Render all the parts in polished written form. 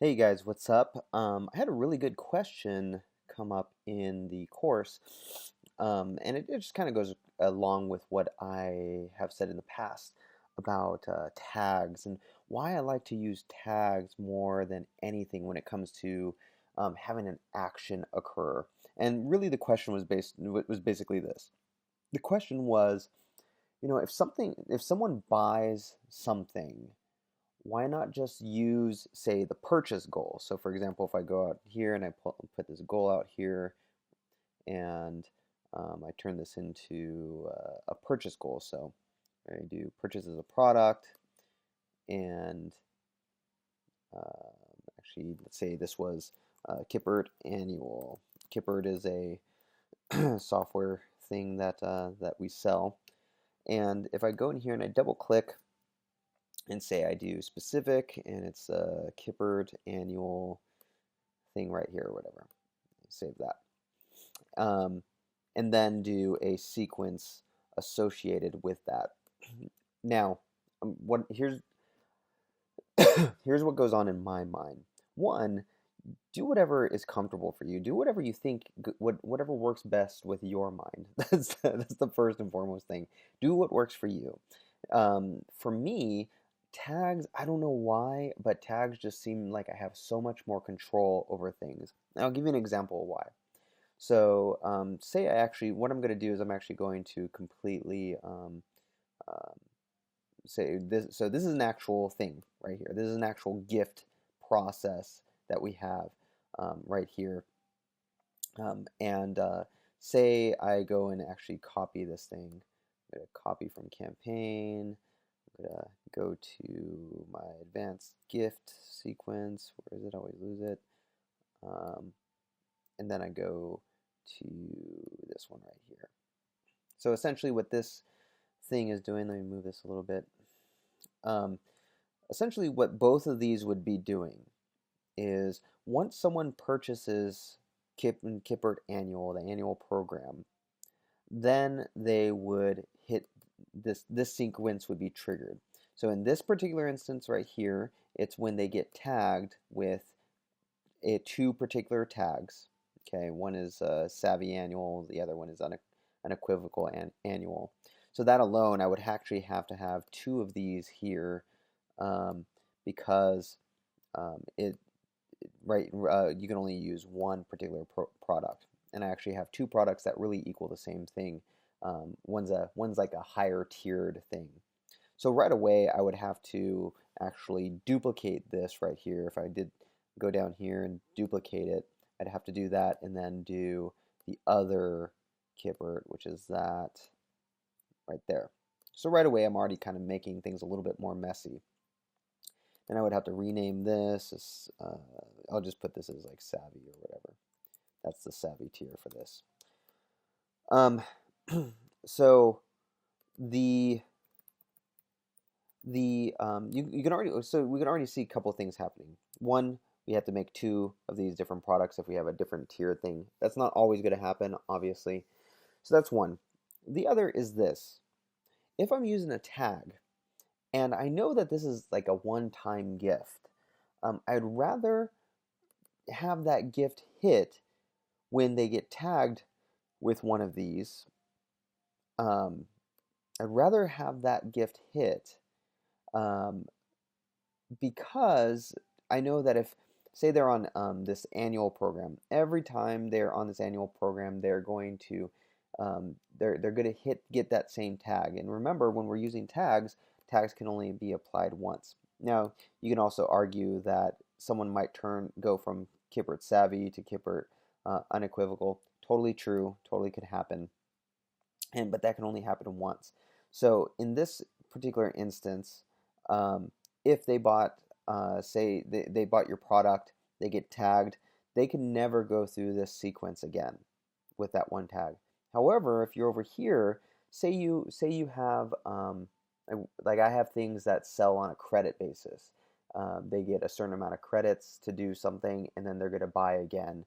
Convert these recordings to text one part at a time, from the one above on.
Hey guys, what's up? I had a really good question come up in the course, and it just kind of goes along with what I have said in the past about tags and why I like to use tags more than anything when it comes to having an action occur. And really, the question was basically this. The question was, if someone buys something, why not just use, say, the purchase goal? So, for example, if I go out here and I put this goal out here and I turn this into a purchase goal. So, I do purchase as a product and actually, let's say this was Kippert Annual. Kippert is a software thing that we sell. And if I go in here and I double click and say I do specific and it's a Kippert Annual thing right here or whatever. Save that. And then do a sequence associated with that. Now, what here's what goes on in my mind. One, do whatever is comfortable for you. Do whatever you think, whatever works best with your mind. That's the first and foremost thing. Do what works for you. For me, tags, I don't know why, but tags just seem like I have so much more control over things. And I'll give you an example of why. So, say what I'm going to do is I'm actually going to completely um, say this. So this is an actual thing right here. This is an actual gift process that we have right here. And say I go and actually copy this thing. I'm going to copy from campaign. I'm going to go to my advanced gift sequence. Where is it? I always lose it. Um, and then I go to this one right here. So essentially what this thing is doing, let me move this a little bit. Um, Essentially what both of these would be doing is once someone purchases Kippert Annual, the annual program, then they would hit this sequence would be triggered. So in this particular instance right here, it's when they get tagged with two particular tags. Okay, one is Savvy Annual, the other one is unequivocal annual. So that alone, I would actually have to have two of these here um, because it right you can only use one particular product, and I actually have two products that really equal the same thing. One's like a higher tiered thing. So right away, I would have to actually duplicate this right here. If I did go down here and duplicate it, I'd have to do that and then do the other Kippert, which is that right there. So right away, I'm already kind of making things a little bit more messy. Then I would have to rename this as, I'll just put this as like Savvy or whatever. That's the Savvy tier for this. Um, so the you can already we can already see a couple of things happening. One, we have to make two of these different products if we have a different tier thing. That's not always going to happen, obviously. So that's one. The other is this. If I'm using a tag, and I know that this is like a one-time gift, I'd rather have that gift hit when they get tagged with one of these. Um, I'd rather have that gift hit um, because I know that if, say, they're on this annual program, every time they're on this annual program, they're going to they're going to get that same tag. And remember, when we're using tags, tags can only be applied once. Now, you can also argue that someone might go from Kippert Savvy to Kippert Unequivocal. Totally true. Totally could happen. But that can only happen once. So in this particular instance, if they bought, say they bought your product, they get tagged, they can never go through this sequence again with that one tag. However, if you're over here, say you have like I have things that sell on a credit basis. They get a certain amount of credits to do something, and then they're going to buy again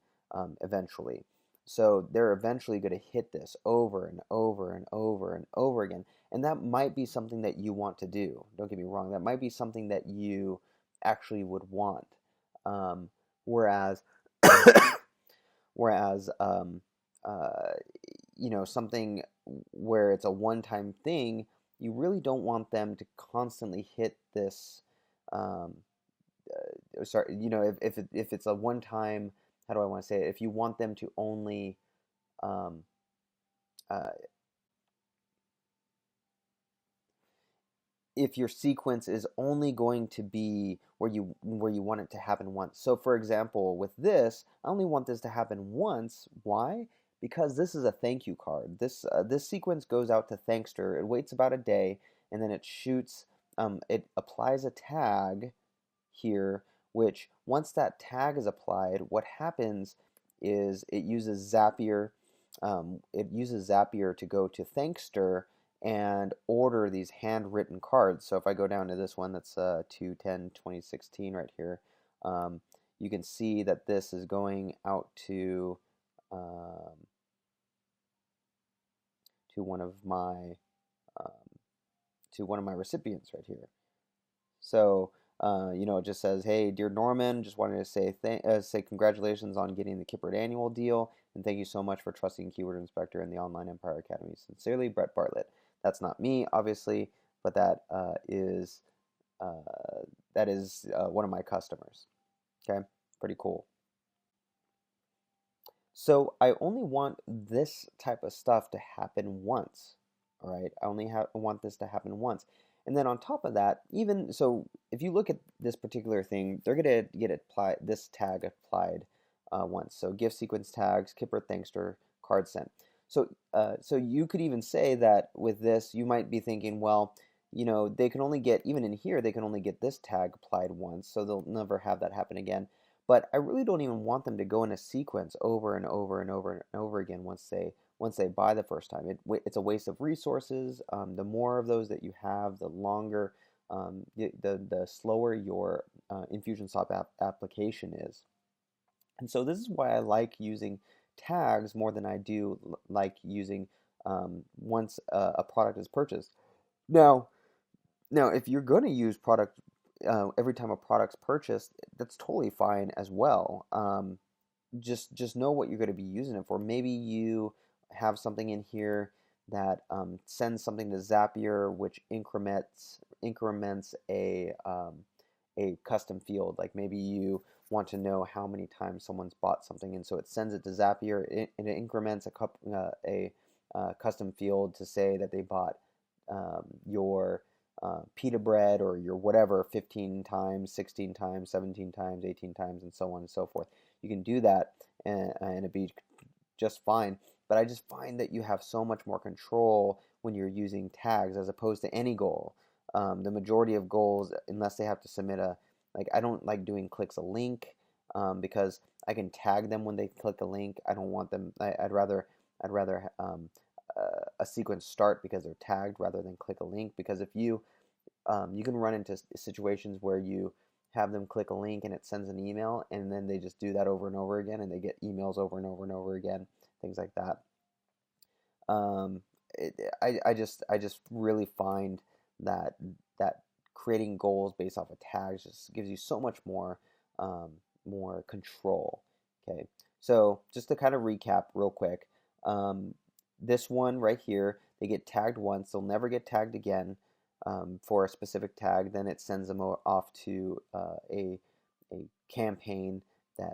eventually. So they're eventually going to hit this over and over and over and over again. And that might be something that you want to do. Don't get me wrong. That might be something that you actually would want. Um, whereas whereas uh, something where it's a one-time thing, you really don't want them to constantly hit this. Um, Sorry, if it's a one-time, how do I want to say it? If you want them to only um, uh, if your sequence is only going to be where you want it to happen once. So for example, with this, I only want this to happen once. Why? Because this is a thank you card. This sequence goes out to Thankster. It waits about a day, and then it shoots. It applies a tag here, which once that tag is applied, what happens is it uses Zapier. It uses Zapier to go to Thankster and order these handwritten cards. So if I go down to this one, that's 2/10/2016 right here, um, you can see that this is going out um, to one of my um, recipients right here. So, it just says, "Hey, dear Norman, just wanted to say congratulations on getting the Kippert annual deal, and thank you so much for trusting Keyword Inspector and the Online Empire Academy. Sincerely, Brett Bartlett." That's not me, obviously, but uh, that is one of my customers. Okay, pretty cool. So I only want this type of stuff to happen once. All right, I only want this to happen once. And then on top of that, even so, if you look at this particular thing, they're gonna get this tag applied once. So gift sequence tags, Kipper Thankster, card sent. So you could even say that with this, you might be thinking, well, they can only get, even in here, they can only get this tag applied once, so they'll never have that happen again. But I really don't even want them to go in a sequence over and over and over and over again once they buy the first time. It's a waste of resources. The more of those that you have, the longer, the slower your Infusionsoft application is. And so this is why I like using tags more than I do like using once a product is purchased. Now, if you're going to use product every time a product's purchased, that's totally fine as well. Just know what you're going to be using it for. Maybe you have something in here that sends something to Zapier, which increments a custom field. Like maybe you want to know how many times someone's bought something, and so it sends it to Zapier, and it increments a custom field to say that they bought your pita bread or your whatever 15 times, 16 times, 17 times, 18 times, and so on and so forth. You can do that and it'd be just fine. But I just find that you have so much more control when you're using tags as opposed to any goal. The majority of goals, unless they have to submit I don't like doing clicks a link because I can tag them when they click a link. I don't want them. I'd rather a sequence start because they're tagged rather than click a link. Because if you can run into situations where you have them click a link and it sends an email, and then they just do that over and over again, and they get emails over and over and over again, things like that. Um, I just really find that that creating goals based off of tags just gives you so much more control. Okay, so just to kind of recap real quick, um, this one right here, they get tagged once, they'll never get tagged again for a specific tag. Then it sends them off to a campaign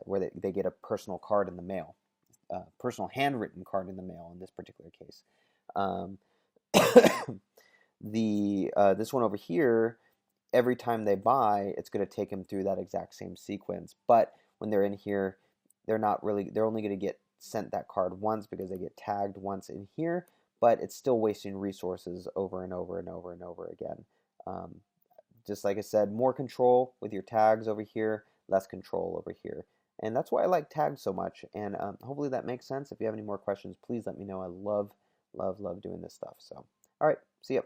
where they get a personal card in the mail, personal handwritten card in the mail in this particular case. Um, the this one over here, every time they buy, it's going to take them through that exact same sequence. But when they're in here, they're only going to get sent that card once because they get tagged once in here, but it's still wasting resources over and over and over and over again. Um, just like I said, more control with your tags over here, less control over here. And that's why I like tags so much. And hopefully that makes sense. If you have any more questions, please let me know. I love, love, love doing this stuff. So, all right, see ya.